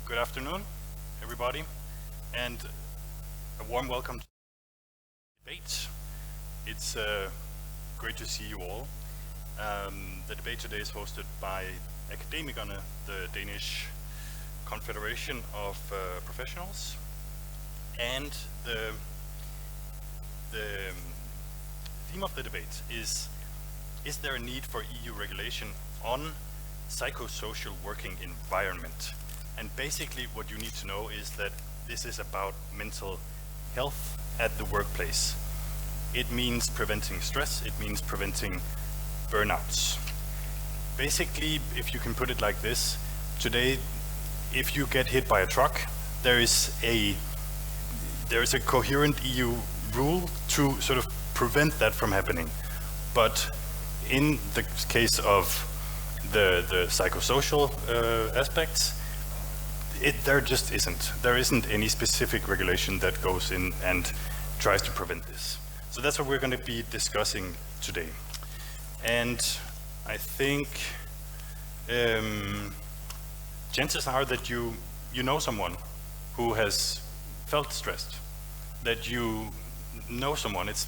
Good afternoon, everybody, and a warm welcome to the debate. It's great to see you all. The debate today is hosted by Akademikerne, the Danish Confederation of Professionals, and the theme of the debate is there a need for EU regulation on psychosocial working environment? And basically what you need to know is that this is about mental health at the workplace. It means preventing stress, it means preventing burnouts. Basically, if you can put it like this, today, if you get hit by a truck, there is a coherent EU rule to sort of prevent that from happening. But in the case of the psychosocial aspects, there just isn't. There isn't any specific regulation that goes in and tries to prevent this. So that's what we're going to be discussing today. And I think chances are that you know someone who has felt stressed, that you know someone. It's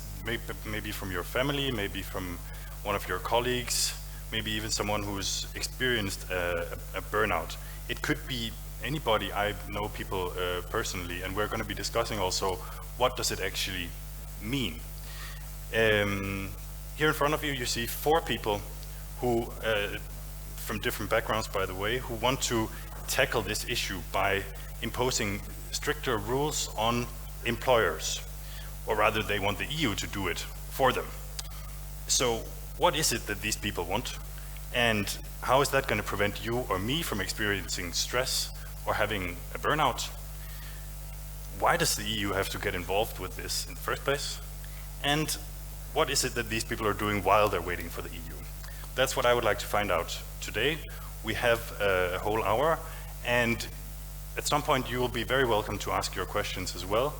maybe from your family, maybe from one of your colleagues, maybe even someone who's experienced a burnout. It could be anybody. I know people personally, and we're going to be discussing also what does it actually mean. Here in front of you, you see 4 people who, from different backgrounds by the way, who want to tackle this issue by imposing stricter rules on employers, or rather they want the EU to do it for them. So what is it that these people want, and how is that going to prevent you or me from experiencing stress or having a burnout? Why does the EU have to get involved with this in the first place? And what is it that these people are doing while they're waiting for the EU? That's what I would like to find out today. We have a whole hour, and at some point you will be very welcome to ask your questions as well.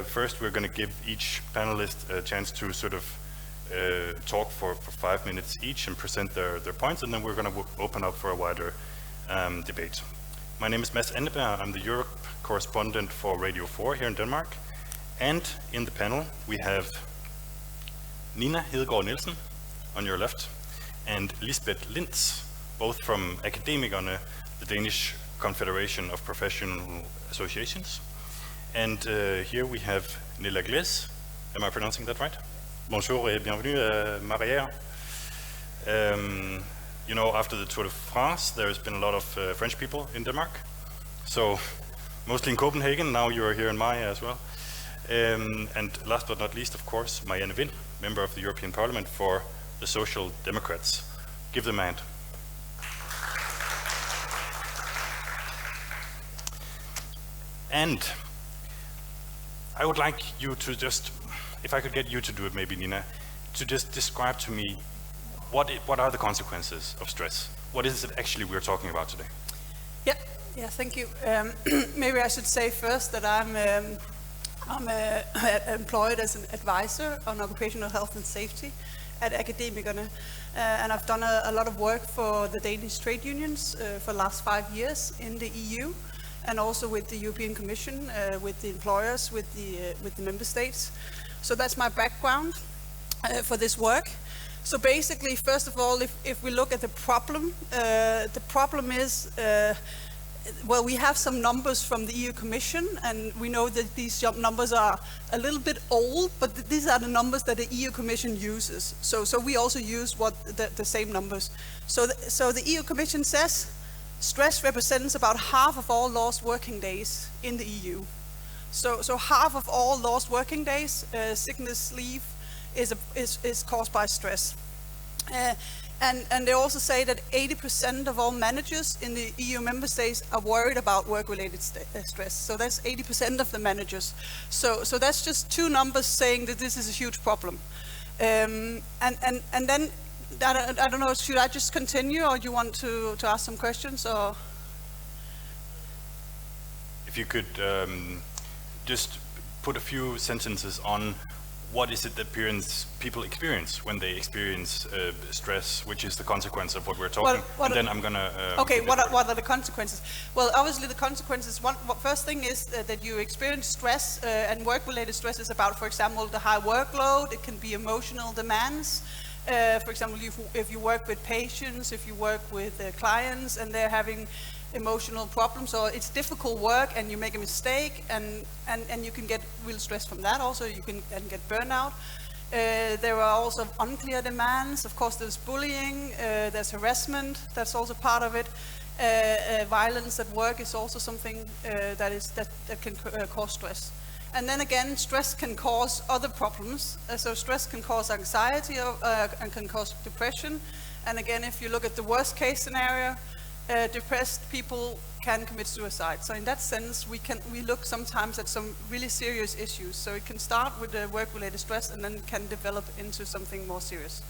First, we're going to give each panelist a chance to sort of talk for 5 minutes each and present their points, and then we're going to open up for a wider debate. My name is Mads Anneberg. I'm the Europe correspondent for Radio 4 here in Denmark. And in the panel, we have Nina Hedegaard Nielsen on your left, and Lisbeth Lintz, both from Akademikerne, the Danish Confederation of Professional Associations. And here we have Nilla Gles. Am I pronouncing that right? Bonjour et bienvenue, Mariager. You know, after the Tour de France, there's been a lot of French people in Denmark. So, mostly in Copenhagen, now you are here in Mariager as well. And last but not least, of course, Marianne Vind, member of the European Parliament for the Social Democrats. Give them a hand. And I would like you to just, if I could get you to do it maybe, Nina, to just describe to me what are the consequences of stress? What is it actually we're talking about today? Yeah, thank you. Maybe I should say first that I'm employed as an advisor on occupational health and safety at Akademikerne, and I've done a lot of work for the Danish trade unions for the last 5 years in the EU, and also with the European Commission, with the employers, with the member states. So that's my background for this work. So basically, first of all, if we look at the problem is, well, we have some numbers from the EU Commission, and we know that these numbers are a little bit old, but these are the numbers that the EU Commission uses. So we also use the same numbers. So the EU Commission says stress represents about half of all lost working days in the EU. So half of all lost working days, sickness leave, is caused by stress. And they also say that 80% of all managers in the EU member states are worried about work-related stress. So that's 80% of the managers. So that's just 2 numbers saying that this is a huge problem. And then, I don't know, should I just continue, or do you want to ask some questions? Or If you could just put a few sentences on what is it that people experience when they experience stress, which is the consequence of what we're talking. And then I'm gonna. Okay, what are the consequences? Well, obviously the consequences. First thing is that you experience stress, and work-related stress is about, for example, the high workload. It can be emotional demands. For example, if you work with patients, if you work with clients, and they're having emotional problems, or it's difficult work and you make a mistake, and you can get real stress from that. Also, you can get burnout. There are also unclear demands. Of course, there's bullying, there's harassment, that's also part of it. Violence at work is also something that can cause stress. And then again, stress can cause other problems. So stress can cause anxiety and can cause depression. And again, if you look at the worst case scenario, depressed people can commit suicide. So in that sense, we look sometimes at some really serious issues. So it can start with the work-related stress and then can develop into something more serious.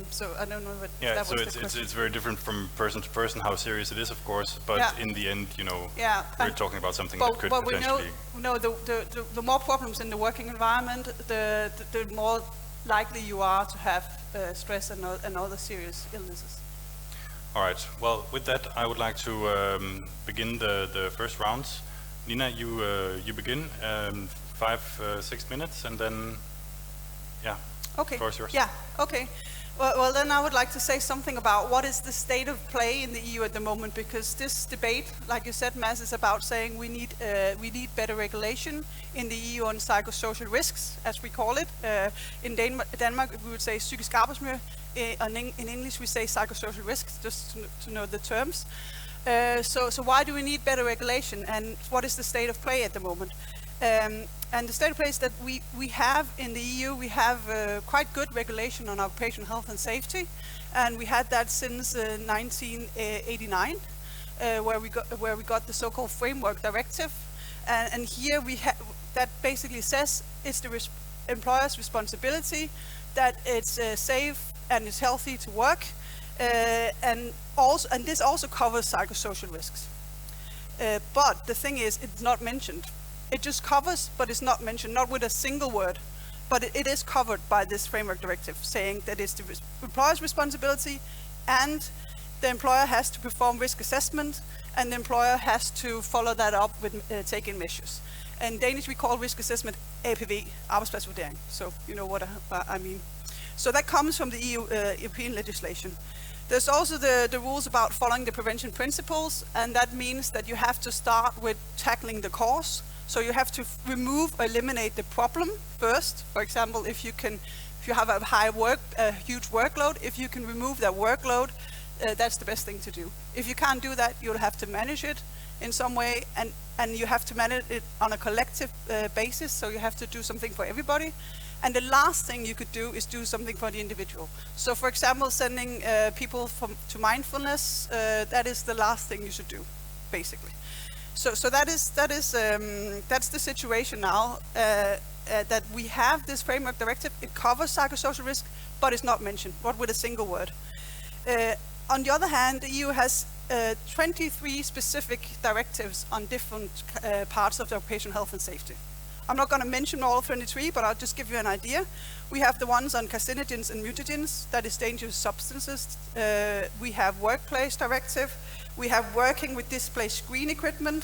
So I don't know what that was the question. It's very different from person to person how serious it is, of course. But in the end, we're talking about something that could potentially. We know the more problems in the working environment, the more likely you are to have stress and other serious illnesses. All right. Well, with that, I would like to begin the first rounds. Nina, you begin 5-6 minutes, and then okay. The floor is yours. Yeah. Okay. Well, then I would like to say something about what is the state of play in the EU at the moment, because this debate, like you said, Mads, is about saying we need better regulation in the EU on psychosocial risks, as we call it. In Denmark, we would say psykisk arbejdsmiljø. In English, we say psychosocial risks, just to know the terms. So why do we need better regulation, and what is the state of play at the moment? And the state of play is that we have in the EU, we have quite good regulation on occupational health and safety, and we had that since 1989, where we got the so-called Framework Directive, and here that basically says it's the employer's responsibility that it's safe and it's healthy to work, and this also covers psychosocial risks. But the thing is, it's not mentioned. It just covers, but it's not mentioned, not with a single word. But it is covered by this Framework Directive, saying that it's the employer's responsibility, and the employer has to perform risk assessment, and the employer has to follow that up with taking measures. In Danish, we call risk assessment APV, arbejdspladsvurdering. So you know what I mean. So that comes from the European legislation. There's also the rules about following the prevention principles, and that means that you have to start with tackling the cause. So you have to remove or eliminate the problem first. For example, if you have a huge workload, if you can remove that workload, that's the best thing to do. If you can't do that, you'll have to manage it in some way, and you have to manage it on a collective basis. So you have to do something for everybody. And the last thing you could do is do something for the individual. So, for example, sending people to mindfulness, that is the last thing you should do, basically. So that's the situation now, that we have this Framework Directive. It covers psychosocial risk, but it's not mentioned, not with a single word. On the other hand, the EU has 23 specific directives on different parts of the occupational health and safety. I'm not going to mention all 23, but I'll just give you an idea. We have the ones on carcinogens and mutagens, that is dangerous substances. We have Workplace Directive. We have working with display screen equipment.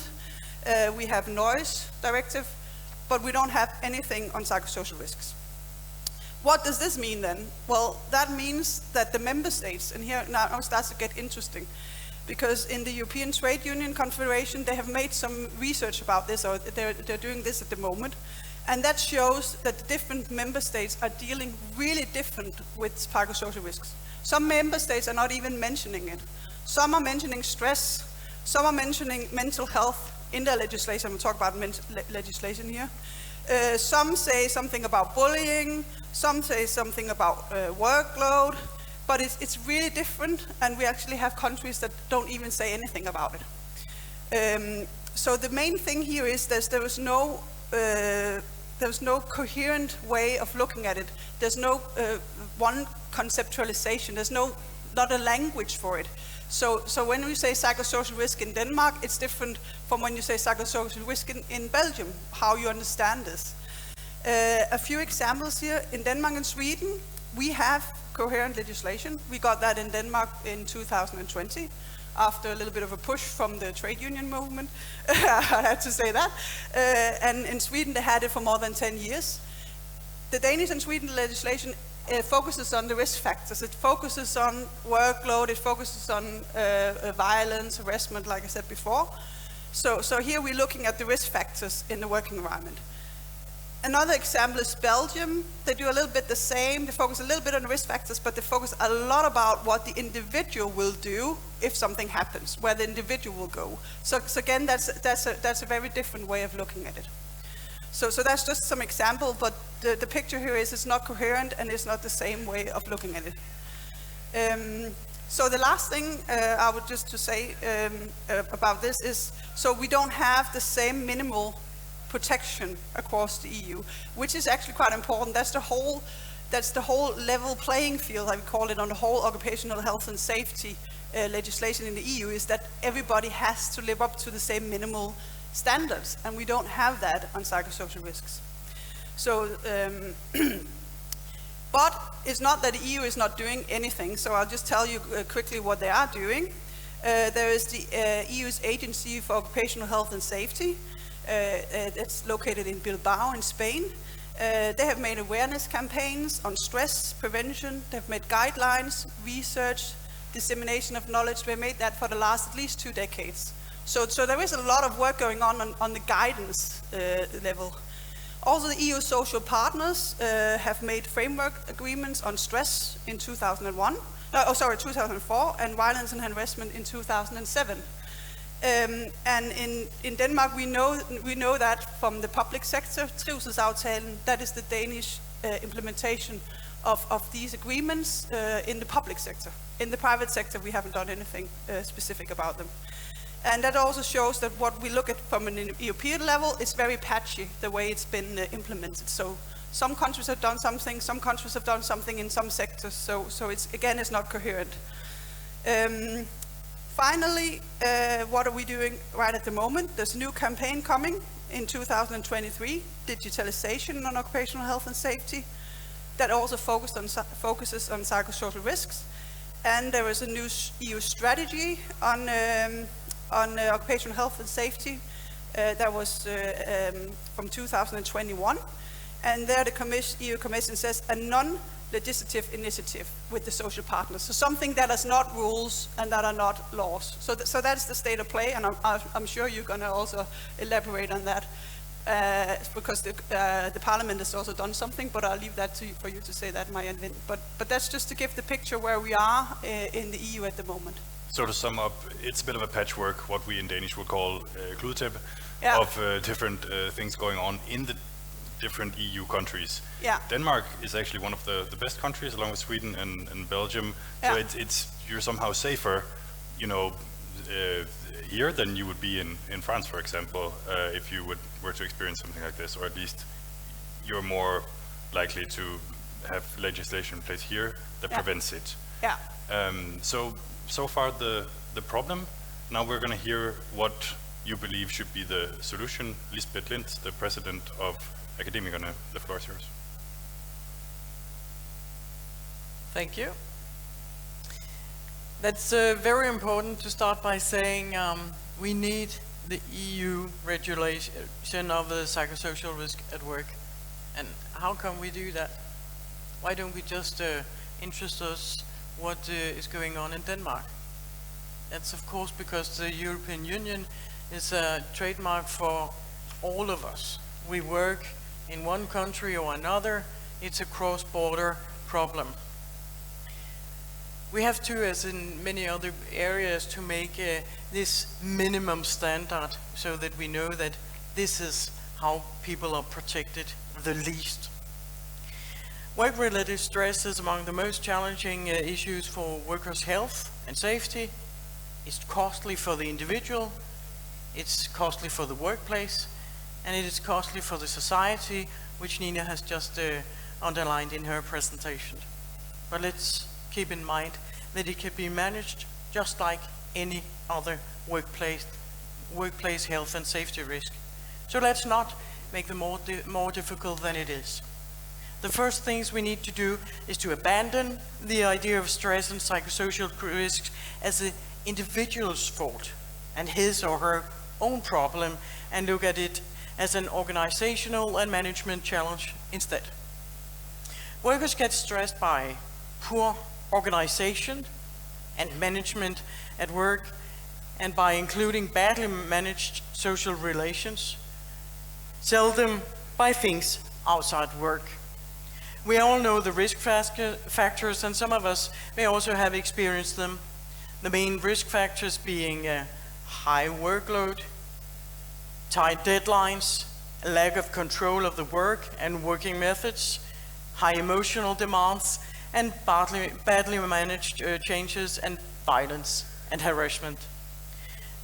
We have Noise Directive, but we don't have anything on psychosocial risks. What does this mean then? Well, that means that the member states, and here now it starts to get interesting, because in the European Trade Union Confederation, they have made some research about this, or they're doing this at the moment, and that shows that the different member states are dealing really different with psychosocial risks. Some member states are not even mentioning it. Some are mentioning stress, some are mentioning mental health in their legislation. We'll talk about legislation here. Some say something about bullying, some say something about workload, but it's really different, and we actually have countries that don't even say anything about it. So the main thing here is there was no coherent way of looking at it. There's no one conceptualization. There's not a language for it. So when we say psychosocial risk in Denmark, it's different from when you say psychosocial risk in Belgium, how you understand this. A few examples here. In Denmark and Sweden, we have coherent legislation. We got that in Denmark in 2020, after a little bit of a push from the trade union movement. I had to say that. And in Sweden, they had it for more than 10 years. The Danish and Sweden legislation focuses on the risk factors. It focuses on workload, it focuses on violence, harassment, like I said before. So here we're looking at the risk factors in the working environment. Another example is Belgium. They do a little bit the same. They focus a little bit on the risk factors, but they focus a lot about what the individual will do if something happens, where the individual will go. So again, that's a very different way of looking at it. So that's just some example, but the picture here is it's not coherent and it's not the same way of looking at it. So the last thing I would just to say about this is, so we don't have the same minimal protection across the EU, which is actually quite important. That's the whole level playing field, I would call it, on the whole occupational health and safety legislation in the EU, is that everybody has to live up to the same minimal standards, and we don't have that on psychosocial risks. So, but it's not that the EU is not doing anything, so I'll just tell you quickly what they are doing. There is the EU's Agency for Occupational Health and Safety. It's located in Bilbao in Spain. They have made awareness campaigns on stress prevention. They've made guidelines, research, dissemination of knowledge. They've made that for the last at least 2 decades. So there is a lot of work going on the guidance level. Also, the EU social partners have made framework agreements on stress in 2004, and violence and harassment in 2007. And in Denmark, we know that from the public sector, Trivselsaftalen, that is the Danish implementation of these agreements in the public sector. In the private sector, we haven't done anything specific about them. And that also shows that what we look at from an European level is very patchy, the way it's been implemented. So some countries have done something, some countries have done something in some sectors, so it's not coherent. Finally, what are we doing right at the moment? There's a new campaign coming in 2023, digitalization on occupational health and safety, that also focuses on psychosocial risks. And there is a new EU strategy on occupational health and safety that was from 2021. And there the EU Commission says a non-legislative initiative with the social partners. So something that is not rules and that are not laws. So that's the state of play, and I'm sure you're going to also elaborate on that because the Parliament has also done something, but I'll leave that for you to say that, Mariager. But that's just to give the picture where we are in the EU at the moment. So to sum up, it's a bit of a patchwork, what we in Danish would call kludetæppe, Yeah. of different things going on in the different EU countries. Yeah. Denmark is actually one of the best countries, along with Sweden and Belgium. Yeah. So you're somehow safer, here than you would be in France, for example, if you were to experience something like this, or at least you're more likely to have legislation in place here that prevents it. Yeah. So far the problem. Now we're going to hear what you believe should be the solution. Lisbeth Lind, the president of Akademikerne, the floor is yours. Thank you. That's very important to start by saying we need the EU regulation of the psychosocial risk at work. And how can we do that? Why don't we just interest us what is going on in Denmark? That's of course because the European Union is a trademark for all of us. We work in one country or another. It's a cross-border problem. We have to, as in many other areas, to make this minimum standard so that we know that this is how people are protected the least. Work-related stress is among the most challenging issues for workers' health and safety. It's costly for the individual, it's costly for the workplace, and it is costly for the society, which Nina has just underlined in her presentation. But let's keep in mind that it can be managed just like any other workplace health and safety risk. So let's not make them more difficult than it is. The first things we need to do is to abandon the idea of stress and psychosocial risks as an individual's fault and his or her own problem, and look at it as an organizational and management challenge instead. Workers get stressed by poor organization and management at work, and by including badly managed social relations, seldom by things outside work. We all know the risk factors, and some of us may also have experienced them. The main risk factors being high workload, tight deadlines, a lack of control of the work and working methods, high emotional demands, and badly managed changes, and violence and harassment.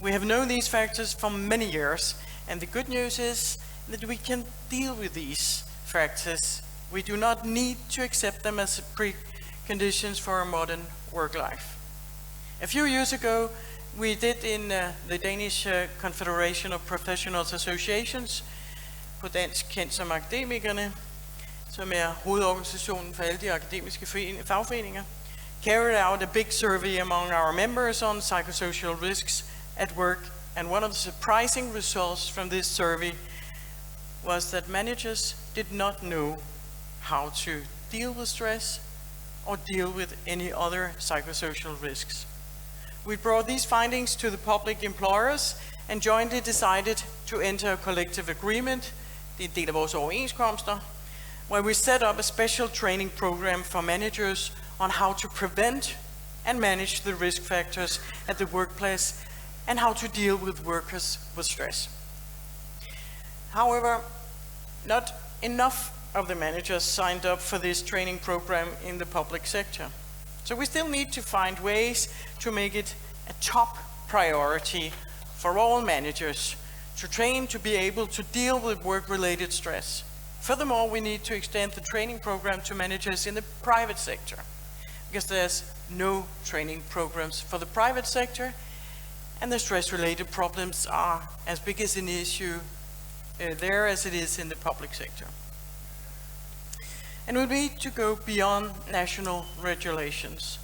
We have known these factors for many years, and the good news is that we can deal with these factors. We do not need to accept them as preconditions for a modern work life. A few years ago, we did in the Danish Confederation of Professional Associations, på dansk kendt som Akademikerne, som hovedorganisationen for alle de akademiske fagforeninger, carried out a big survey among our members on psychosocial risks at work, and one of the surprising results from this survey was that managers did not know how to deal with stress or deal with any other psychosocial risks. We brought these findings to the public employers and jointly decided to enter a collective agreement, det er en del af vores overenskomster, where we set up a special training program for managers on how to prevent and manage the risk factors at the workplace and how to deal with workers with stress. However, not enough of the managers signed up for this training program in the public sector. So we still need to find ways to make it a top priority for all managers to train to be able to deal with work-related stress. Furthermore, we need to extend the training program to managers in the private sector, because there's no training programs for the private sector, and the stress-related problems are as big as an issue there as it is in the public sector. And we need to go beyond national regulations.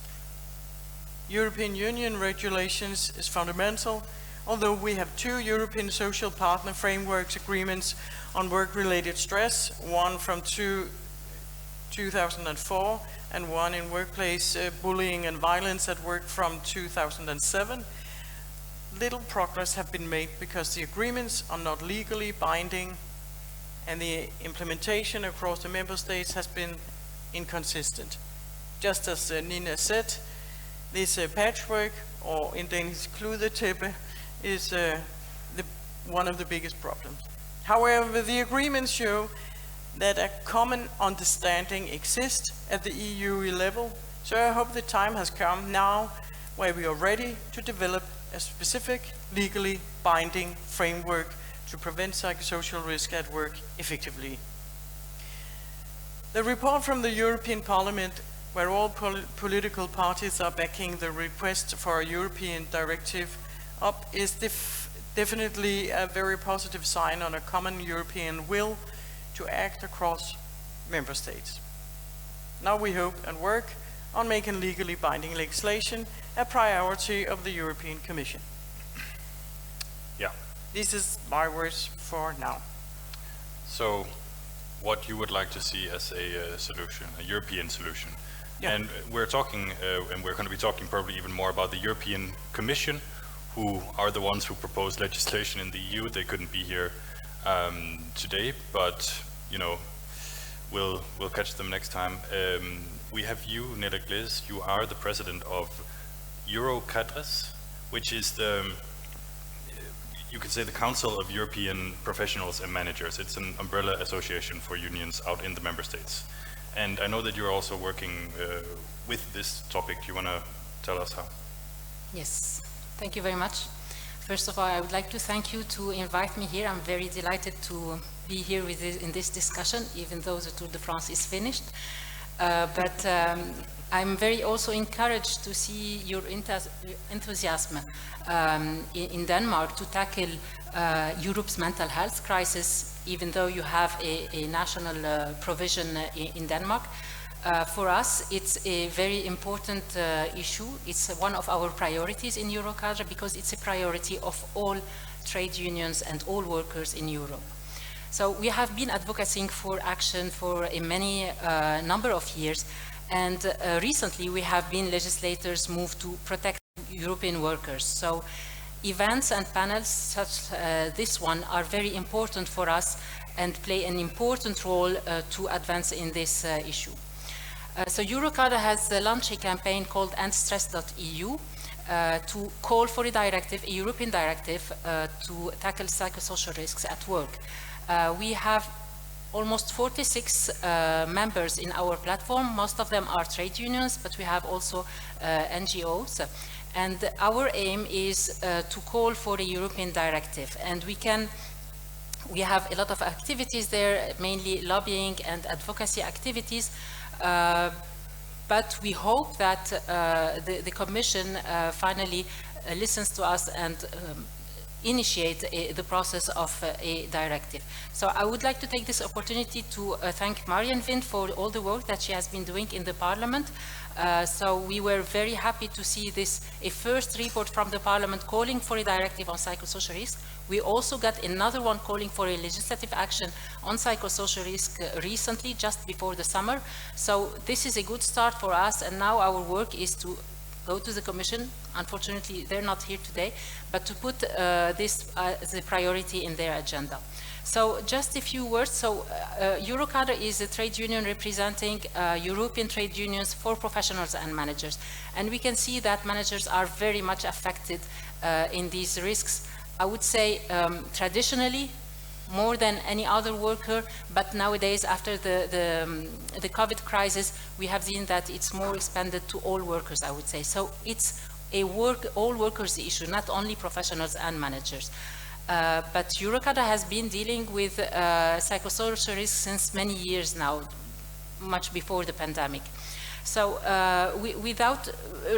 European Union regulations is fundamental, although we have 2 European Social Partner Frameworks agreements on work-related stress, one from 2004 and one in workplace bullying and violence at work from 2007. Little progress have been made because the agreements are not legally binding, and the implementation across the member states has been inconsistent. Just as Nina said, this patchwork, or in Danish kludetæppe, is one of the biggest problems. However, the agreements show that a common understanding exists at the EU level, so I hope the time has come now where we are ready to develop a specific legally binding framework to prevent psychosocial risk at work effectively. The report from the European Parliament, where all political parties are backing the request for a European directive up, is definitely a very positive sign on a common European will to act across member states. Now we hope and work on making legally binding legislation a priority of the European Commission. Yeah. This is my words for now. So, what you would like to see as a solution, a European solution. Yeah. And we're talking, and we're going to be talking probably even more about the European Commission, who are the ones who propose legislation in the EU. They couldn't be here today, but you know, we'll catch them next time. We have you, Neda Gliz. You are the president of Eurocadres, which is the, you could say, the Council of European Professionals and Managers. It's an umbrella association for unions out in the member states. And I know that you're also working with this topic. Do you want to tell us how? Yes, thank you very much. First of all, I would like to thank you to invite me here. I'm very delighted to be here with in this discussion, even though the Tour de France is finished. But I'm very also encouraged to see your enthusiasm in Denmark to tackle Europe's mental health crisis even though you have a national provision in Denmark. For us, it's a very important issue. It's one of our priorities in Eurocadre because it's a priority of all trade unions and all workers in Europe. So we have been advocating for action for a many number of years, and recently we have been legislators moved to protect European workers. So events and panels such as this one are very important for us and play an important role to advance in this issue. So Eurocadre has launched a campaign called endstress.eu to call for a directive, a European directive, to tackle psychosocial risks at work. We have almost 46 members in our platform. Most of them are trade unions, but we have also NGOs. And our aim is to call for a European directive. And we have a lot of activities there, mainly lobbying and advocacy activities. But we hope that the Commission finally listens to us and initiate the process of a directive. So I would like to take this opportunity to thank Mariager for all the work that she has been doing in the Parliament. So we were very happy to see a first report from the Parliament calling for a directive on psychosocial risk. We also got another one calling for a legislative action on psychosocial risk recently, just before the summer. So this is a good start for us, and now our work is to go to the Commission. Unfortunately, they're not here today, but to put this as a priority in their agenda. So just a few words. So Eurocadre is a trade union representing European trade unions for professionals and managers. And we can see that managers are very much affected in these risks. I would say traditionally, more than any other worker, but nowadays after the COVID crisis, we have seen that it's more expanded to all workers, I would say. So it's a all workers issue, not only professionals and managers. But Eurocadre has been dealing with psychosocial risks since many years now, much before the pandemic. So without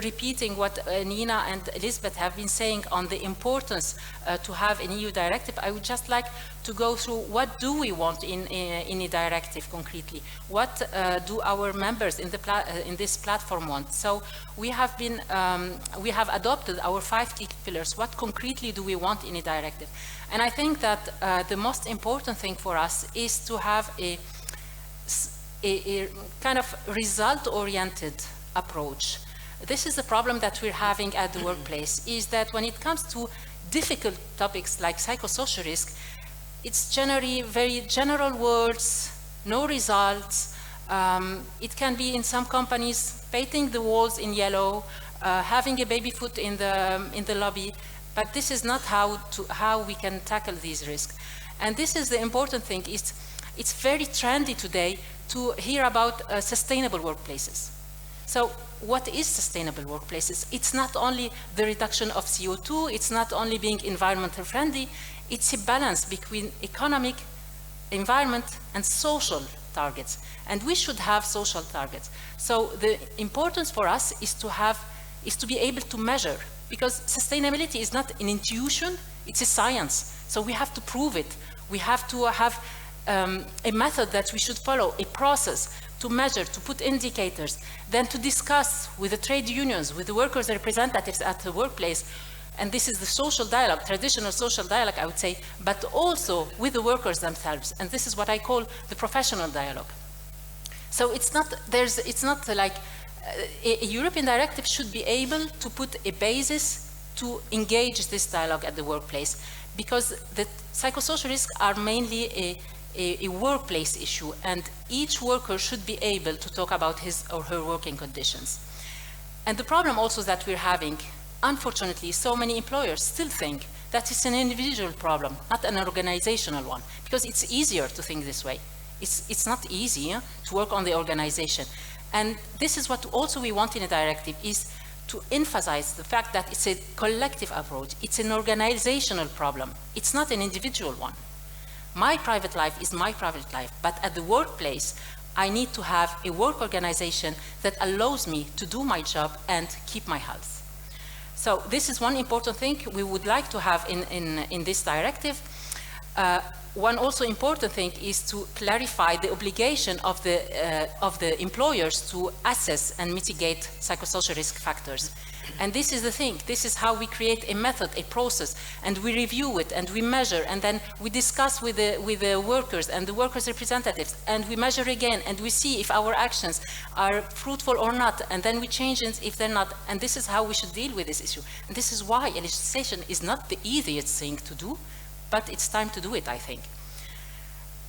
repeating what Nina and Elizabeth have been saying on the importance to have an EU directive, I would just like to go through what do we want in a directive concretely. What do our members in this platform want? So we have adopted our 5 key pillars. What concretely do we want in a directive? And I think that the most important thing for us is to have a kind of result-oriented approach. This is the problem that we're having at the workplace, is that when it comes to difficult topics like psychosocial risk, it's generally very general words, no results. It can be in some companies painting the walls in yellow, having a baby foot in the lobby, but this is not how we can tackle these risks. And this is the important thing. It's very trendy today to hear about sustainable workplaces. So what is sustainable workplaces? It's not only the reduction of CO2, it's not only being environmental friendly, it's a balance between economic, environment, and social targets. And we should have social targets. So the importance for us is to be able to measure, because sustainability is not an intuition, it's a science. So we have to prove it. We have to have a method that we should follow, a process to measure, to put indicators, then to discuss with the trade unions, with the workers' representatives at the workplace. And this is the social dialogue, traditional social dialogue, I would say, but also with the workers themselves. And this is what I call the professional dialogue. So it's not like a European directive should be able to put a basis to engage this dialogue at the workplace, because the psychosocial risks are mainly a workplace issue, and each worker should be able to talk about his or her working conditions. And the problem also that we're having, unfortunately, so many employers still think that it's an individual problem, not an organizational one, because it's easier to think this way. It's not easy to work on the organization. And this is what also we want in a directive, is to emphasize the fact that it's a collective approach. It's an organizational problem. It's not an individual one. My private life is my private life, but at the workplace, I need to have a work organization that allows me to do my job and keep my health. So this is one important thing we would like to have in this directive. One also important thing is to clarify the obligation of the employers to assess and mitigate psychosocial risk factors. And this is the thing. This is how we create a method, a process, and we review it, and we measure, and then we discuss with the workers and the workers' representatives, and we measure again, and we see if our actions are fruitful or not, and then we change it if they're not. And this is how we should deal with this issue. And this is why legislation is not the easiest thing to do, but it's time to do it, I think.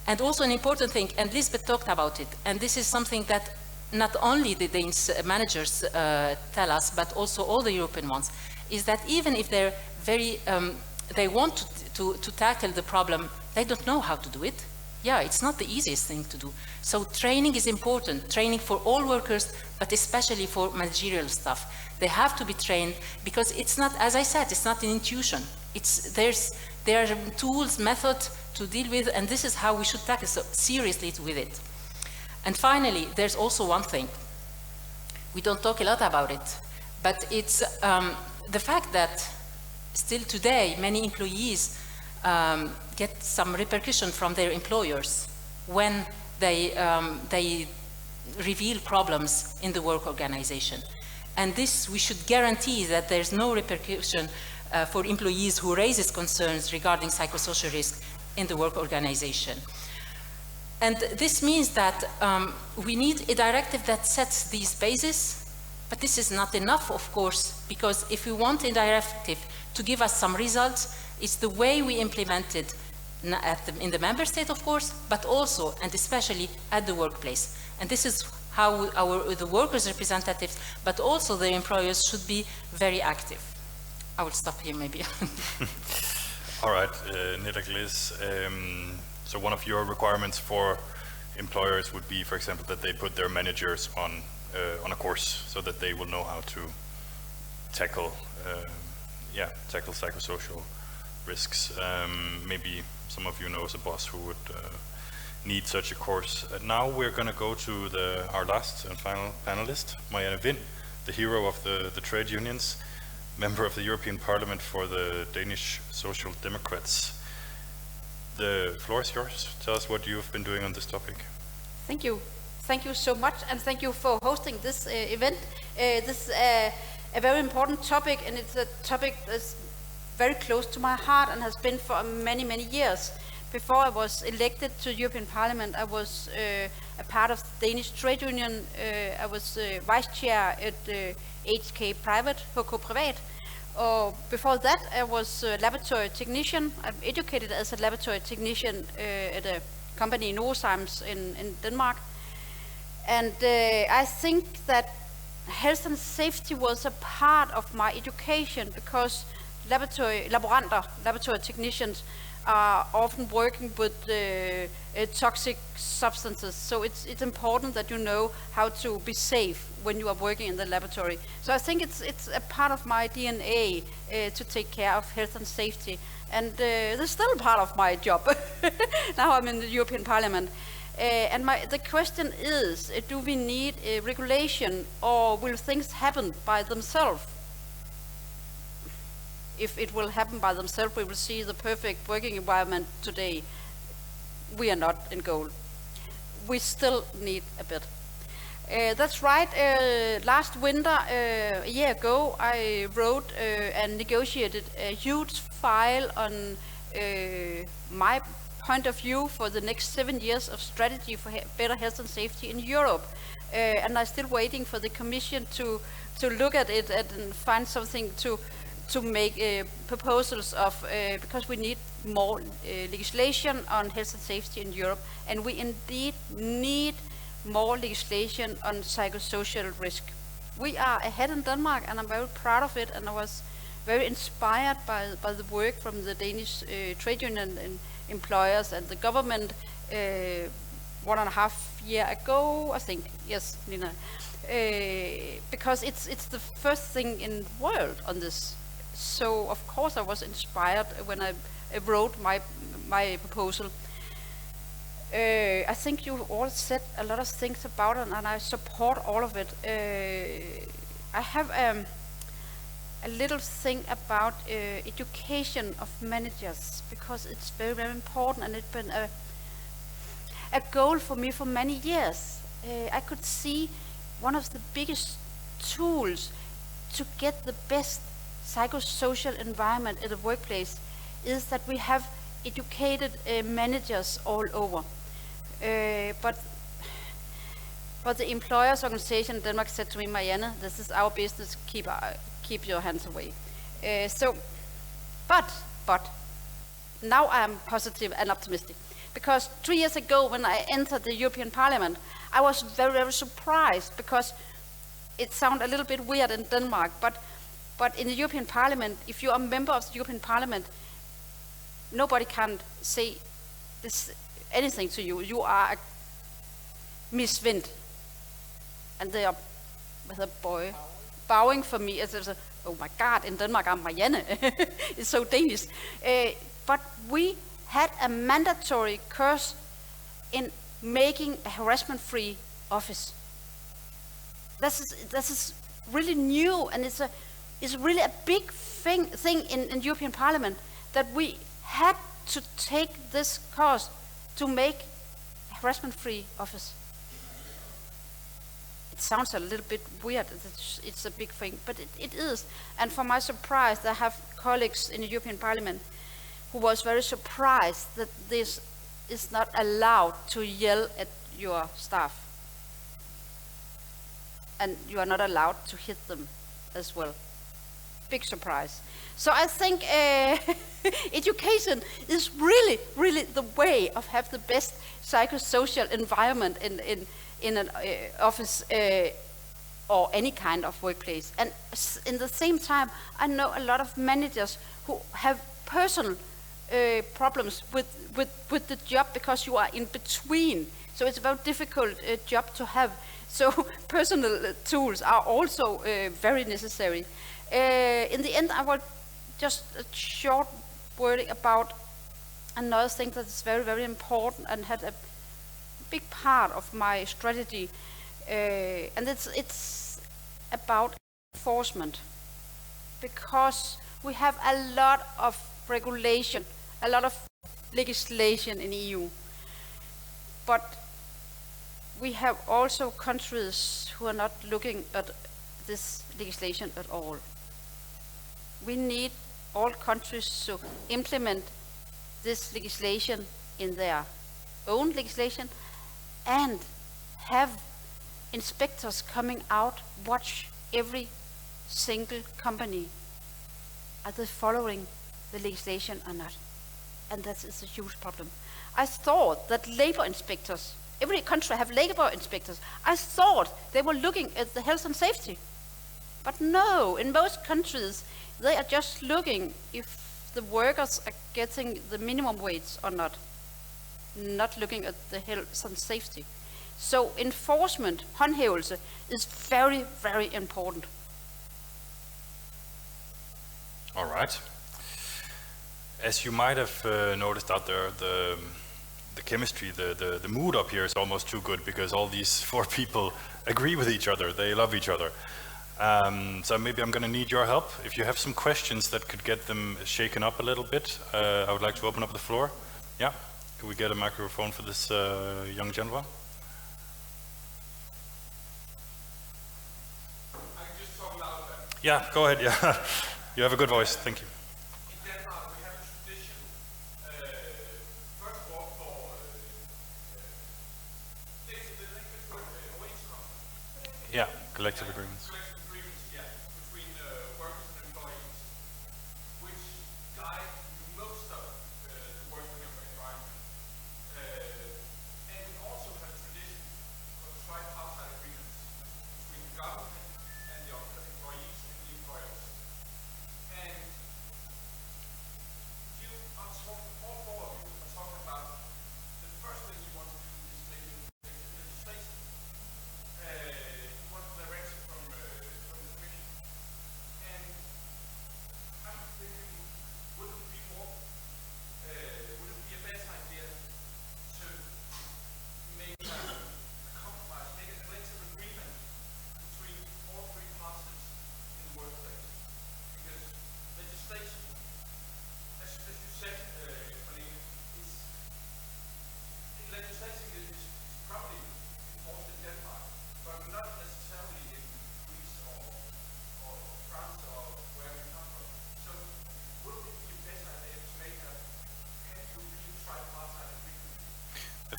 And also an important thing, and Lisbeth talked about it, and this is something that not only the Danish managers tell us, but also all the European ones, is that even if they're they want to tackle the problem, they don't know how to do it. Yeah, it's not the easiest thing to do. So training is important, training for all workers, but especially for managerial staff. They have to be trained because it's not, as I said, it's not an intuition. There are tools, methods to deal with, and this is how we should tackle so seriously with it. And finally, there's also one thing. We don't talk a lot about it, but it's the fact that still today many employees get some repercussion from their employers when they reveal problems in the work organization. And this, we should guarantee that there's no repercussion for employees who raises concerns regarding psychosocial risk in the work organization. And this means that we need a directive that sets these bases, but this is not enough, of course, because if we want a directive to give us some results, it's the way we implement it in the member state, of course, but also and especially at the workplace. And this is how the workers' representatives, but also the employers, should be very active. I will stop here, maybe. All right, Liz. So one of your requirements for employers would be, for example, that they put their managers on a course so that they will know how to tackle psychosocial risks. Maybe some of you know a boss who would need such a course. Now we're going to go to our last and final panelist, Marianne Vind, the hero of the trade unions, member of the European Parliament for the Danish Social Democrats. The floor is yours. Tell us what you've been doing on this topic. Thank you. Thank you so much, and thank you for hosting this event. This is a very important topic, and it's a topic that's very close to my heart and has been for many, many years. Before I was elected to European Parliament, I was a part of the Danish trade union. I was vice chair at HK Private, HK Privat. Before that, I was a laboratory technician. I'm educated as a laboratory technician at a company in Organised in Denmark. And I think that health and safety was a part of my education because laboratory technicians are often working with toxic substances. So it's important that you know how to be safe when you are working in the laboratory. So I think it's a part of my DNA to take care of health and safety. And it's still part of my job. Now I'm in the European Parliament. And the question is, do we need a regulation, or will things happen by themselves? If it will happen by themselves, we will see the perfect working environment today. We are not in goal. We still need a bit. That's right. Last winter, a year ago, I wrote and negotiated a huge file on my point of view for the next 7 years of strategy for better health and safety in Europe. And I'm still waiting for the Commission to look at it and find something to make proposals of, because we need more legislation on health and safety in Europe, and we indeed need more legislation on psychosocial risk. We are ahead in Denmark, and I'm very proud of it, and I was very inspired by the work from the Danish trade union and employers and the government 1.5 years ago, I think. Yes, Nina. Because it's the first thing in the world on this. So of course I was inspired when I wrote my proposal. I think you all said a lot of things about it, and I support all of it. I have a little thing about education of managers, because it's very, very important, and it's been a goal for me for many years. I could see one of the biggest tools to get the best psychosocial environment in the workplace is that we have educated managers all over. But the employers' organization in Denmark said to me, Marianne, this is our business, keep your hands away. But now I am positive and optimistic. Because 3 years ago, when I entered the European Parliament, I was very, very surprised, because it sounds a little bit weird in Denmark, but in the European Parliament, if you are a member of the European Parliament, nobody can say anything to you. You are a Miss Wind. And they are, with a boy, bowing for me as a, oh my God, in Denmark I'm Marianne. It's so Danish. But we had a mandatory course in making a harassment-free office. This is really new, and it's really a big thing in European Parliament, that we had to take this course to make a harassment-free office. It sounds a little bit weird, it's a big thing, but it is. And for my surprise, I have colleagues in the European Parliament who was very surprised that this is not allowed to yell at your staff. And you are not allowed to hit them as well. Big surprise. So I think education is really, really the way of have the best psychosocial environment in an office or any kind of workplace. And in the same time, I know a lot of managers who have personal problems with the job, because you are in between. So it's a very difficult job to have. So personal tools are also very necessary. In the end, I will just a short wording about another thing that is very, very important and had a big part of my strategy, and it's about enforcement, because we have a lot of regulation, a lot of legislation in EU, but we have also countries who are not looking at this legislation at all. We need all countries to implement this legislation in their own legislation, and have inspectors coming out, watch every single company. Are they following the legislation or not? And that is a huge problem. I thought that labor inspectors, every country have labor inspectors. I thought they were looking at the health and safety. But no, in most countries, they are just looking if the workers are getting the minimum wage or not looking at the health and safety. So enforcement, håndhævelse, is very, very important. All right. As you might have noticed out there, the chemistry, the mood up here is almost too good, because all these 4 people agree with each other. They love each other. So maybe I'm going to need your help. If you have some questions that could get them shaken up a little bit, I would like to open up the floor. Yeah, could we get a microphone for this young gentleman? I can just talk louder. Yeah, go ahead. Yeah, you have a good voice. Thank you. In Denmark, we have a tradition, first of all, for Yeah, collective agreements. collective agreements, yeah, between workers and employees, which guide most of the working environment. And we also have a tradition of tripartite agreements between the government and the employees and the employers. And you are talking, all 4 of you are talking about the first thing you want to do is making legislation. One directive from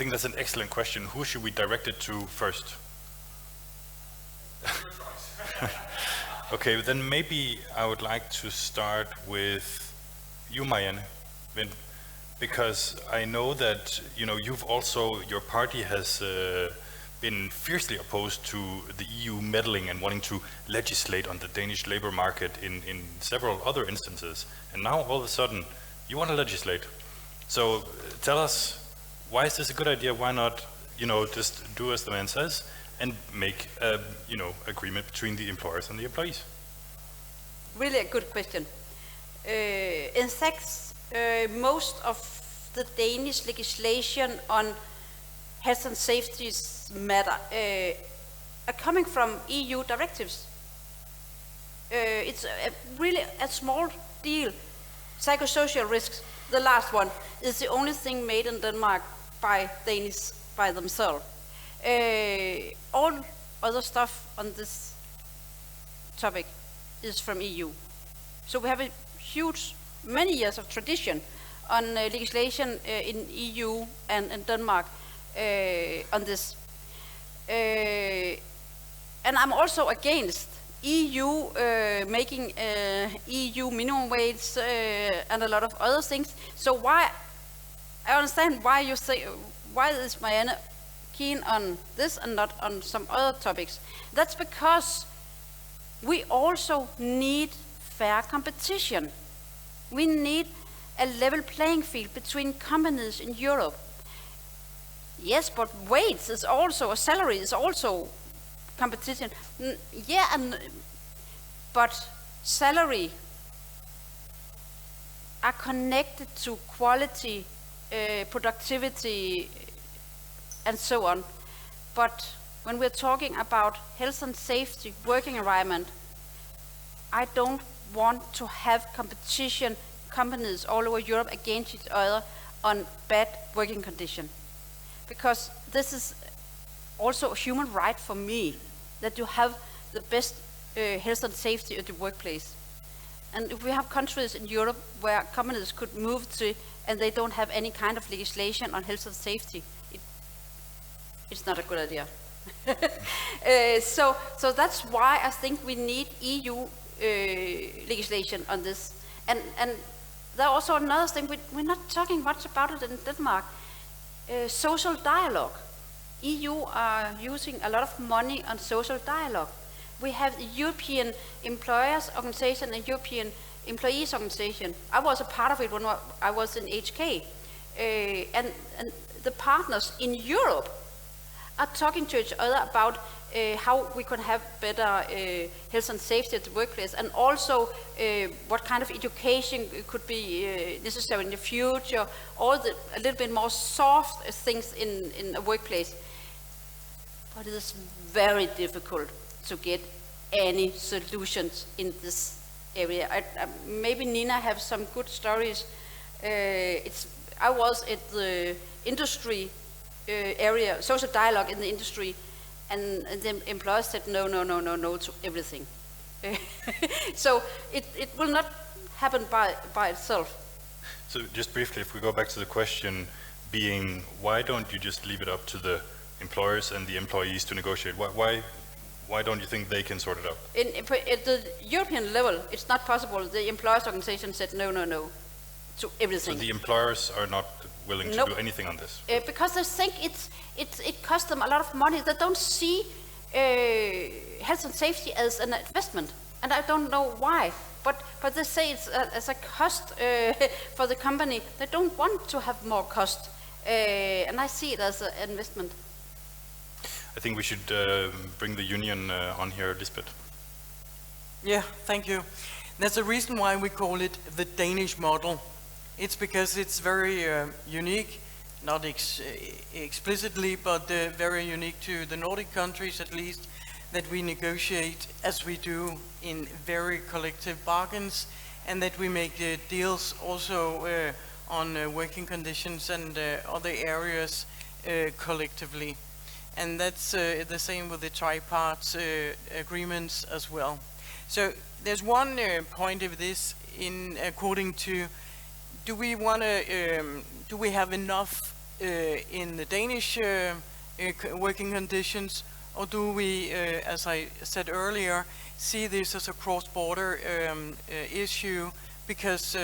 think that's an excellent question. Who should we direct it to first? Okay, then maybe I would like to start with you, Marianne, because I know that you've also, your party has been fiercely opposed to the EU meddling and wanting to legislate on the Danish labor market in several other instances, and now all of a sudden you want to legislate. So tell us, why is this a good idea? Why not, just do as the man says and make agreement between the employers and the employees? Really a good question. In fact, most of the Danish legislation on health and safety matter are coming from EU directives. It's really a small deal. Psychosocial risks, the last one, is the only thing made in Denmark by Danish by themselves. All other stuff on this topic is from EU. So we have a huge, many years of tradition on legislation in EU and in Denmark on this. And I'm also against EU making EU minimum wage and a lot of other things. So I understand why you say, why is Marianne keen on this and not on some other topics? That's because we also need fair competition. We need a level playing field between companies in Europe. Yes, but wage is also, a salary is also competition. Yeah, but salary are connected to quality, productivity, and so on. But when we're talking about health and safety, working environment, I don't want to have competition companies all over Europe against each other on bad working conditions. Because this is also a human right for me, that you have the best health and safety at the workplace. And if we have countries in Europe where companies could move to and they don't have any kind of legislation on health and safety, it's not a good idea. So that's why I think we need EU legislation on this. And there are also another thing, we're not talking much about it in Denmark, social dialogue. EU are using a lot of money on social dialogue. We have the European Employers Organization and European Employees Organization. I was a part of it when I was in HK. And the partners in Europe are talking to each other about how we can have better health and safety at the workplace, and also what kind of education could be necessary in the future, all the a little bit more soft things in a workplace. But it is very difficult to get any solutions in this area. Maybe Nina have some good stories. I was at the industry area, social dialogue in the industry, and the employers said no to everything. So it will not happen by itself. So just briefly, if we go back to the question being, why don't you just leave it up to the employers and the employees to negotiate? Why don't you think they can sort it out? At the European level, it's not possible. The employers' organization said no to everything. So the employers are not willing to do anything on this? Because they think it costs them a lot of money. They don't see health and safety as an investment, and I don't know why. But they say it's as a cost for the company. They don't want to have more cost, and I see it as an investment. I think we should bring the union on here, Lisbeth. Yeah, thank you. That's the reason why we call it the Danish model. It's because it's very unique, not explicitly, but very unique to the Nordic countries at least, that we negotiate as we do in very collective bargains, and that we make deals also on working conditions and other areas collectively. And that's the same with the tripart agreements as well. So there's one point of this according to, do we have enough in the Danish working conditions, or do we, as I said earlier, see this as a cross-border issue because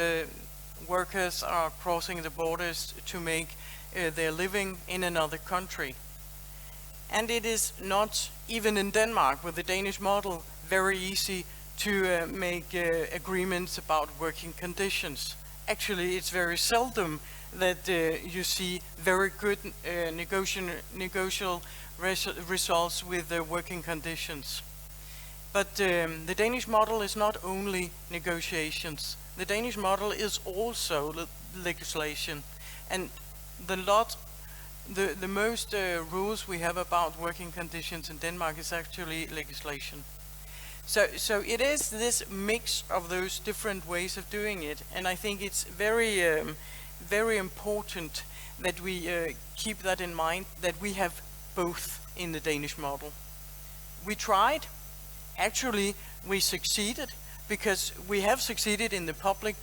workers are crossing the borders to make their living in another country? And it is not, even in Denmark, with the Danish model, very easy to make agreements about working conditions. Actually, it's very seldom that you see very good negotiable results with the working conditions. But the Danish model is not only negotiations. The Danish model is also legislation. And the most rules we have about working conditions in Denmark is actually legislation. So it is this mix of those different ways of doing it, and I think it's very important that we keep that in mind, that we have both in the Danish model. We tried, actually we succeeded, because we have succeeded in the public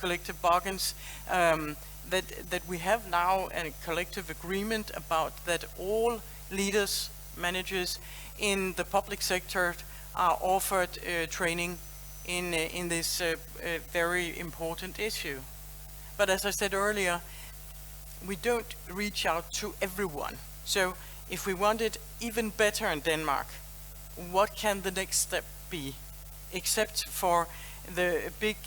collective bargains, that we have now a collective agreement about that all leaders, managers in the public sector are offered training in this very important issue. But as I said earlier, we don't reach out to everyone. So if we want it even better in Denmark, what can the next step be? Except for the big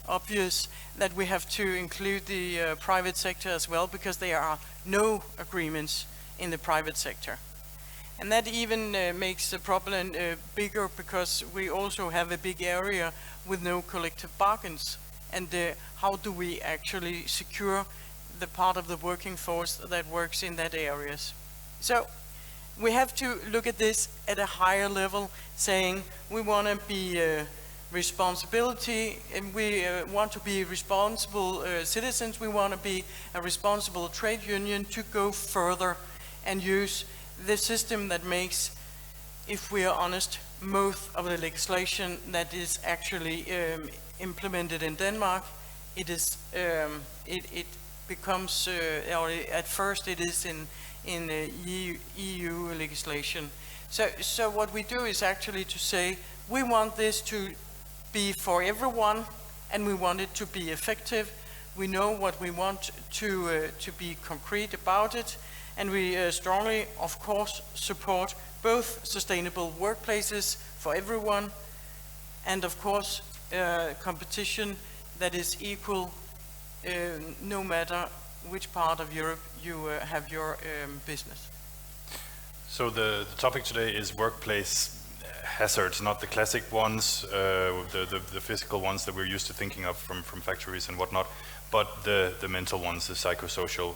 obvious that we have to include the private sector as well, because there are no agreements in the private sector. And that even makes the problem bigger, because we also have a big area with no collective bargains. And how do we actually secure the part of the working force that works in that areas? So we have to look at this at a higher level, saying we want to be responsibility, and we want to be responsible citizens. We want to be a responsible trade union to go further and use the system that makes, if we are honest, most of the legislation that is actually implemented in Denmark. It is it becomes or at first it is in EU legislation. So what we do is actually to say we want this to be for everyone, and we want it to be effective. We know what we want to be concrete about it, and we strongly, of course, support both sustainable workplaces for everyone, and of course competition that is equal no matter which part of Europe you have your business. So the topic today is workplace hazards, not the classic ones, the physical ones that we're used to thinking of from factories and whatnot, but the mental ones, the psychosocial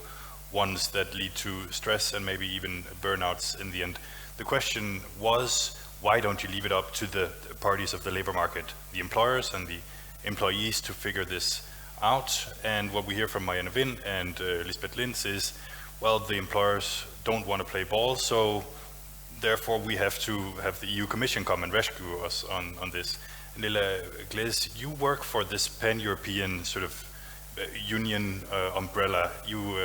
ones that lead to stress and maybe even burnouts in the end. The question was, why don't you leave it up to the parties of the labor market, the employers and the employees, to figure this out? And what we hear from Marianne Vind and Lisbeth Lins is, well, the employers don't want to play ball, so therefore we have to have the EU Commission come and rescue us on this. And Lilla Gles, you work for this pan-European sort of union umbrella. You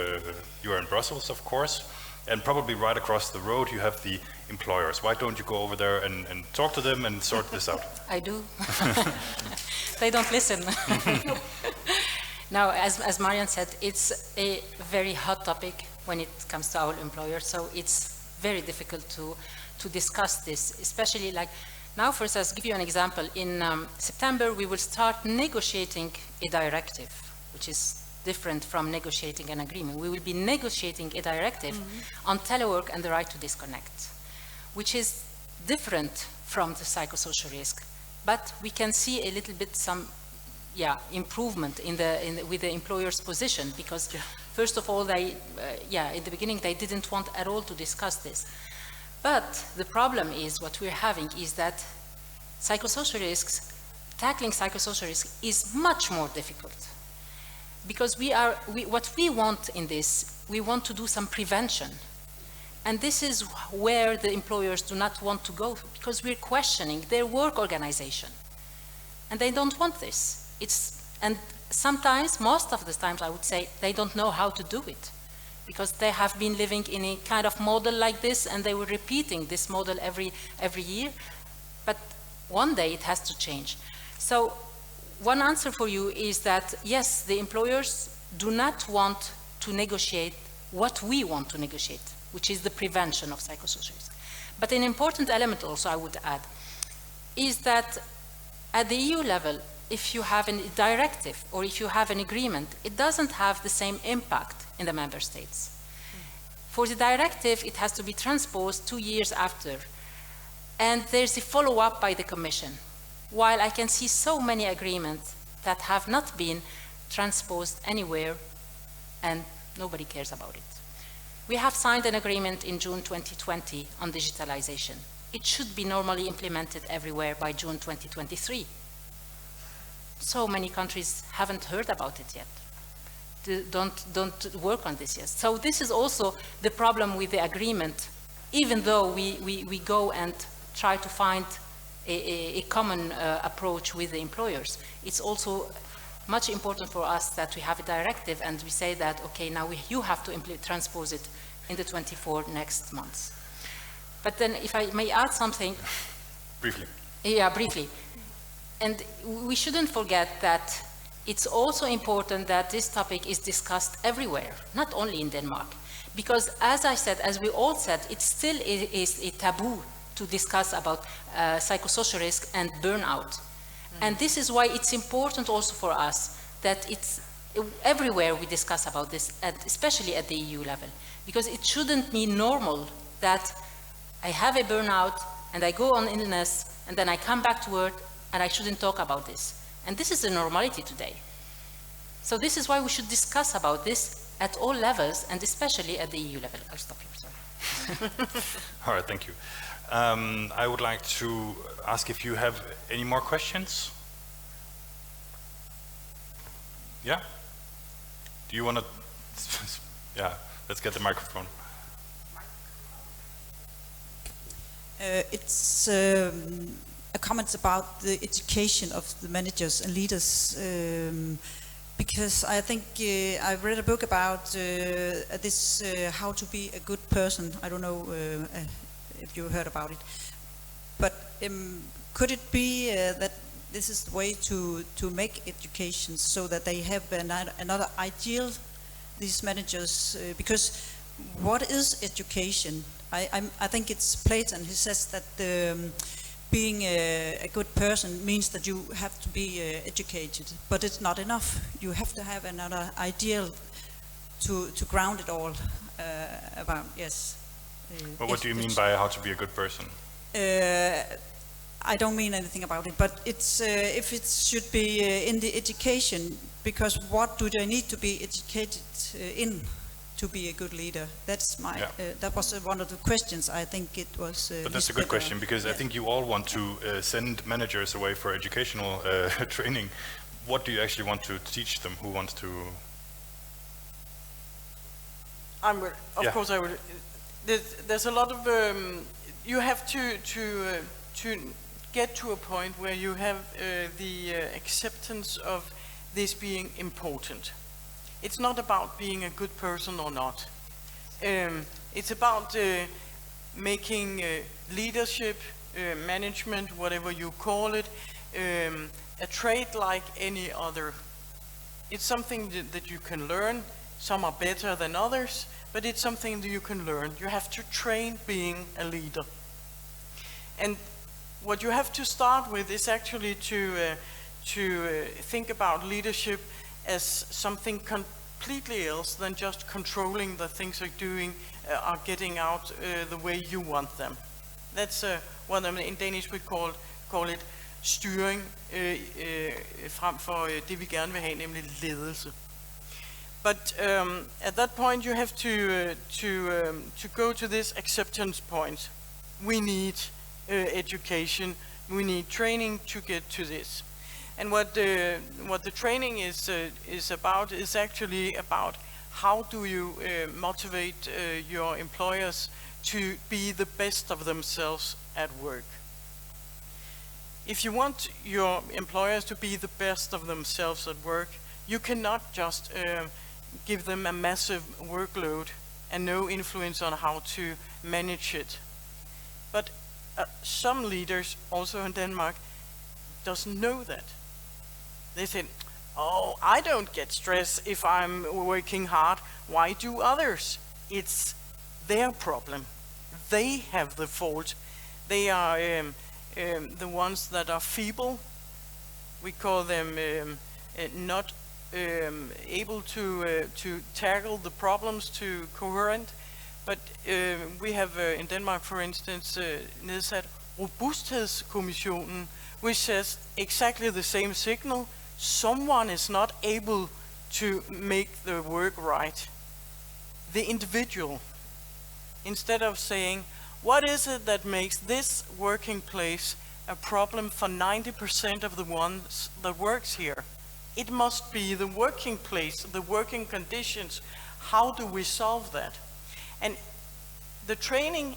are in Brussels, of course, and probably right across the road you have the employers. Why don't you go over there and talk to them and sort this out? I do. They don't listen. Now, as Marianne said, it's a very hot topic when it comes to our employers, so it's very difficult to discuss this, especially like now. First, I'll give you an example. In September, we will start negotiating a directive, which is different from negotiating an agreement. We will be negotiating a directive on telework and the right to disconnect, which is different from the psychosocial risk. But we can see a little bit some improvement with the employer's position, because first of all, they, in the beginning, they didn't want at all to discuss this. But the problem is, what we're having is that psychosocial risks, tackling psychosocial risks is much more difficult. Because what we want in this, we want to do some prevention. And this is where the employers do not want to go, because we're questioning their work organization. And they don't want this. And sometimes, most of the times, I would say, they don't know how to do it. because they have been living in a kind of model like this, and they were repeating this model every year. But one day it has to change. So one answer for you is that, yes, the employers do not want to negotiate what we want to negotiate, which is the prevention of psychosocial risk. But an important element also, I would add, is that at the EU level, if you have a directive or if you have an agreement, it doesn't have the same impact in the member states. For the directive, it has to be transposed 2 years after, and there's a follow-up by the Commission, while I can see so many agreements that have not been transposed anywhere and nobody cares about it. We have signed an agreement in June 2020 on digitalization. It should be normally implemented everywhere by June 2023. So many countries haven't heard about it yet. Don't work on this yet. So this is also the problem with the agreement. Even though we go and try to find a common approach with the employers, it's also much important for us that we have a directive and we say that, okay, now you have to transpose it in the 24 next months. But then if I may add something. Briefly. Yeah, briefly. And we shouldn't forget that it's also important that this topic is discussed everywhere, not only in Denmark. Because as I said, as we all said, it still is a taboo to discuss about psychosocial risk and burnout. And this is why it's important also for us that it's everywhere we discuss about this, especially at the EU level. Because it shouldn't be normal that I have a burnout and I go on illness and then I come back to work and I shouldn't talk about this. And this is the normality today. So this is why we should discuss about this at all levels and especially at the EU level. I'll stop here, sorry. All right, thank you. I would like to ask if you have any more questions. Yeah? Do you want to? Yeah, let's get the microphone. It's a comment about the education of the managers and leaders, because I think I read a book about this, how to be a good person. I don't know if you heard about it, but could it be that this is the way to make education so that they have another ideal, these managers, because what is education? I think it's Platon. He says that being a good person means that you have to be educated, but it's not enough. You have to have another ideal to ground it all about. Yes. Well, what do you mean by how to be a good person? I don't mean anything about it, but it's if it should be in the education, because what do they need to be educated in to be a good leader? That's my. That was one of the questions. I think it was. But that's a good question, because I think you all want to send managers away for educational training. What do you actually want to teach them? Who wants to? Of course, I would. There's a lot of. You have to get to a point where you have the acceptance of this being important. It's not about being a good person or not. It's about making leadership, management, whatever you call it, a trait like any other. It's something that you can learn. Some are better than others, but it's something that you can learn. You have to train being a leader. And what you have to start with is actually to think about leadership as something completely else than just controlling the things you're doing, are getting out the way you want them. That's what in Danish we call it styring, frem for det vi gerne vil have, nemlig ledelse. But at that point you have to go to this acceptance point. We need education, we need training to get to this. And what the training is about is actually about how do you motivate your employers to be the best of themselves at work. If you want your employers to be the best of themselves at work, you cannot just give them a massive workload and no influence on how to manage it. But some leaders, also in Denmark, doesn't know that. They say, oh, I don't get stress if I'm working hard. Why do others? It's their problem. They have the fault. They are the ones that are feeble. We call them not able to tackle the problems to coherent. But we have in Denmark, for instance, nedsat Robusthedskommissionen, which says exactly the same signal. Someone is not able to make the work right. The individual, instead of saying, what is it that makes this working place a problem for 90% of the ones that works here? It must be the working place, the working conditions. How do we solve that? And the training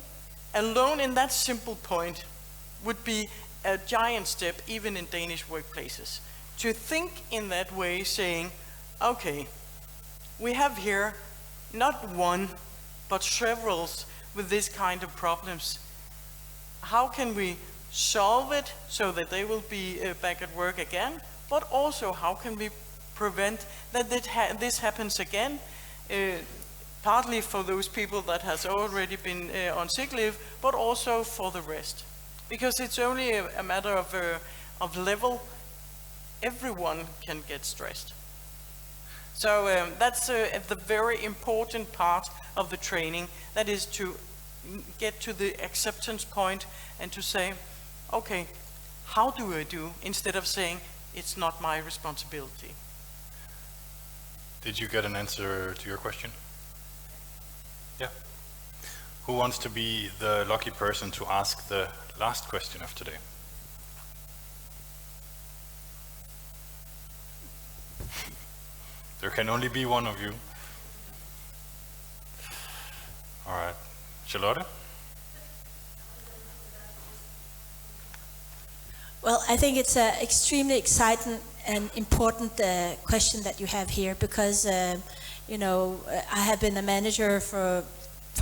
alone in that simple point would be a giant step even in Danish workplaces. To think in that way, saying, okay, we have here not one, but several with this kind of problems. How can we solve it so that they will be back at work again? But also, how can we prevent that this happens again? Partly for those people that has already been on sick leave, but also for the rest. Because it's only a matter of level. Everyone can get stressed. So that's the very important part of the training, that is to get to the acceptance point and to say, okay, how do I do, instead of saying, it's not my responsibility. Did you get an answer to your question? Yeah. Who wants to be the lucky person to ask the last question of today? There can only be one of you. All right. Charlotte? Well, I think it's an extremely exciting and important question that you have here, because, you know, I have been a manager for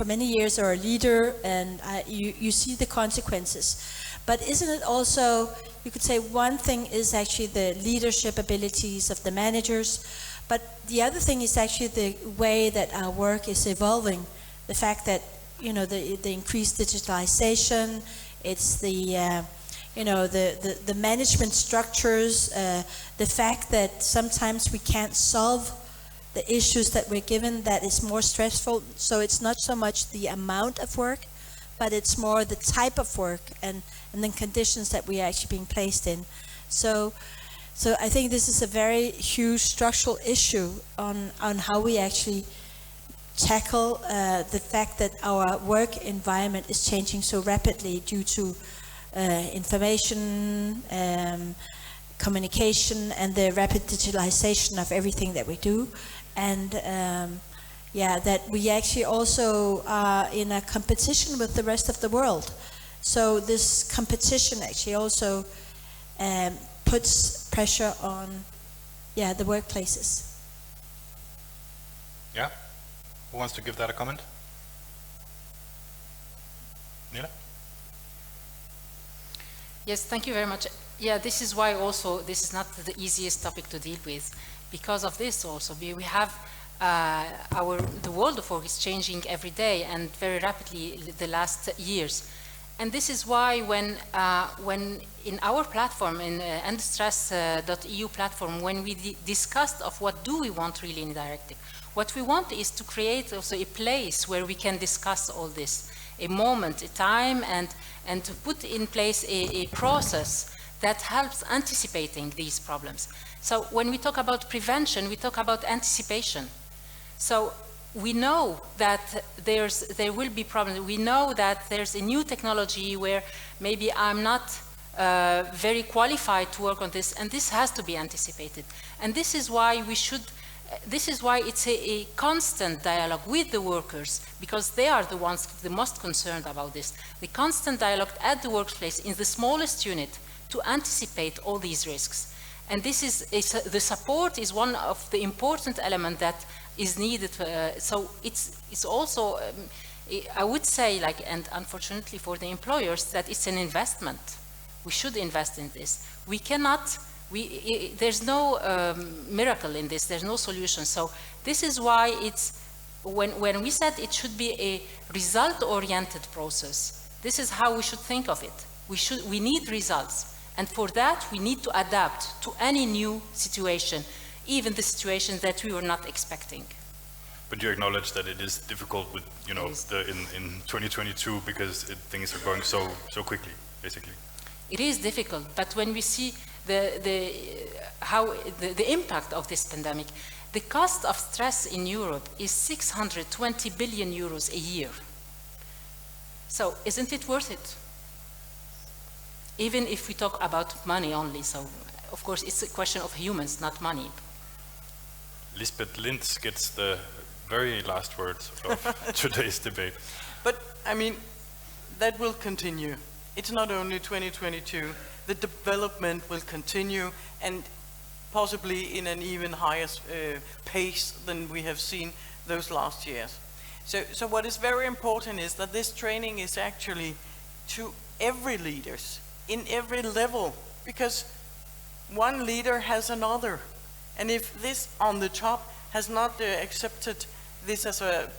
many years, or a leader, and you see the consequences. But isn't it also, you could say one thing is actually the leadership abilities of the managers, but the other thing is actually the way that our work is evolving. The fact that, you know, the increased digitalization, it's the you know, the management structures, the fact that sometimes we can't solve the issues that we're given, that is more stressful. So it's not so much the amount of work, but it's more the type of work and the conditions that we are actually being placed in. So I think this is a very huge structural issue on how we actually tackle the fact that our work environment is changing so rapidly due to information, communication, and the rapid digitalization of everything that we do. And yeah, that we actually also are in a competition with the rest of the world. So this competition actually also puts pressure on, yeah, the workplaces. Yeah? Who wants to give that a comment? Nila? Yes, thank you very much. Yeah, this is why also this is not the easiest topic to deal with. Because of this also, we have the world of work is changing every day and very rapidly the last years. And this is why when in our platform, in endstress.eu platform, when we discussed of what do we want really in the directive, what we want is to create also a place where we can discuss all this, a moment, a time, and to put in place a process that helps anticipating these problems. So when we talk about prevention, we talk about anticipation. So we know that there will be problems. We know that there's a new technology where maybe I'm not very qualified to work on this, and this has to be anticipated. And this is why we should, this is why it's a constant dialogue with the workers, because they are the ones the most concerned about this. The constant dialogue at the workplace in the smallest unit to anticipate all these risks. And this is, the support is one of the important elements that is needed. So it's also, I would say, like, and unfortunately for the employers, that it's an investment. We should invest in this. We cannot, there's no miracle in this, there's no solution. So this is why it's, when we said it should be a result-oriented process, this is how we should think of it. We need results. And for that, we need to adapt to any new situation, even the situations that we were not expecting. But you acknowledge that it is difficult with, you know, in 2022 because things are going so quickly, basically. It is difficult, but when we see the impact of this pandemic, the cost of stress in Europe is 620 billion euros a year. So isn't it worth it? Even if we talk about money only, so of course it's a question of humans, not money. Lisbeth Lintz gets the very last words of today's debate. But, I mean, that will continue. It's not only 2022. The development will continue, and possibly in an even higher pace than we have seen those last years. So what is very important is that this training is actually to every leaders, in every level, because one leader has another. And if this on the top has not accepted this as a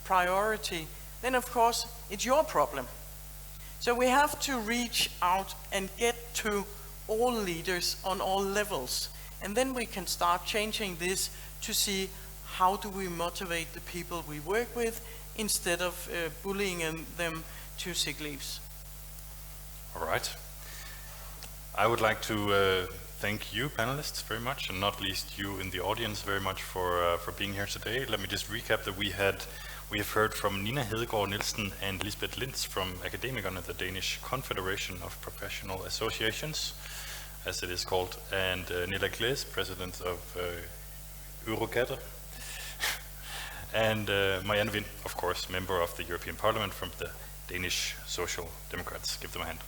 priority, then of course it's your problem. So we have to reach out and get to all leaders on all levels. And then we can start changing this to see how do we motivate the people we work with instead of bullying them to sick leaves. All right. I would like to thank you, panelists, very much, and not least you in the audience very much for being here today. Let me just recap that we have heard from Nina Hedegaard Nielsen and Lisbeth Lintz from Akademikerne, the Danish Confederation of Professional Associations, as it is called, and Nilla Gles, president of Eurocadre, and Marianne Wind, of course, member of the European Parliament from the Danish Social Democrats. Give them a hand.